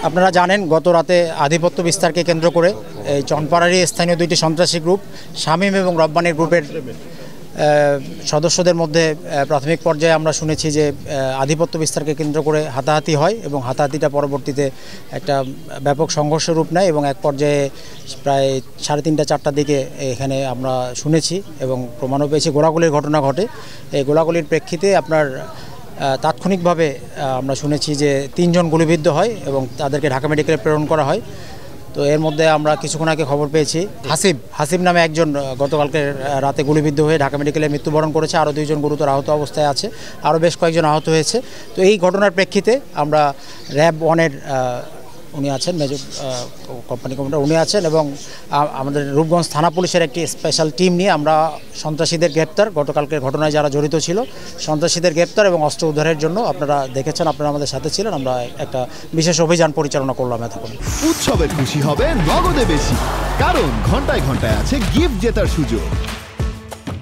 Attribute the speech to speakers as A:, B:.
A: আপনারা জানেন গত রাতে আধিপত্য বিস্তারকে কেন্দ্র করে এই চনপাড়ারই স্থানীয় দুইটি সন্ত্রাসী গ্রুপ শামীম এবং রব্বানির গ্রুপের সদস্যদের মধ্যে প্রাথমিক পর্যায়ে আমরা শুনেছি যে আধিপত্য বিস্তারকে কেন্দ্র করে হাতাহাতি হয় এবং হাতাহাতিটা পরবর্তীতে একটা ব্যাপক সংঘর্ষের রূপ নেয় এবং এক পর্যায়ে প্রায় 3:30-4টার দিকে এখানে আমরা শুনেছি এবং প্রমাণও পেয়েছি গোলাগুলির ঘটনা ঘটে। এই গোলাগুলির প্রেক্ষিতে আপনার তাৎক্ষণিকভাবে আমরা শুনেছি যে 3 জন গুলিবিদ্ধ হয় এবং তাদেরকে ঢাকা মেডিকেলে প্রেরণ করা হয়। তো এর মধ্যে আমরা কিছুক্ষণ আগে খবর পেয়েছি হাসিব নামে একজন গতকালকে রাতে গুলিবিদ্ধ হয়ে ঢাকা মেডিকেলে মৃত্যুবরণ করেছে। আরও 2 জন গুরুতর আহত অবস্থায় আছে, আরও বেশ কয়েকজন আহত হয়েছে। তো এই ঘটনার প্রেক্ষিতে আমরা র্যাব 1-এর উনি আছেন মেজর কোম্পানি কমান্ডার উনি আছেন এবং আমাদের রূপগঞ্জ থানা পুলিশের একটি স্পেশাল টিম নিয়ে আমরা সন্ত্রাসীদের গ্রেপ্তার, গতকালকের ঘটনায় যারা জড়িত ছিল সন্ত্রাসীদের গ্রেপ্তার এবং অস্ত্র উদ্ধারের জন্য আপনারা দেখেছেন, আপনারা আমাদের সাথে ছিলেন। আমরা একটা বিশেষ অভিযান পরিচালনা করলাম এতক্ষণ।
B: উৎসবের খুশি হবে নগদে বেশি, কারণ ঘন্টায় ঘন্টায় আছে গিফট জেতার সুযোগ।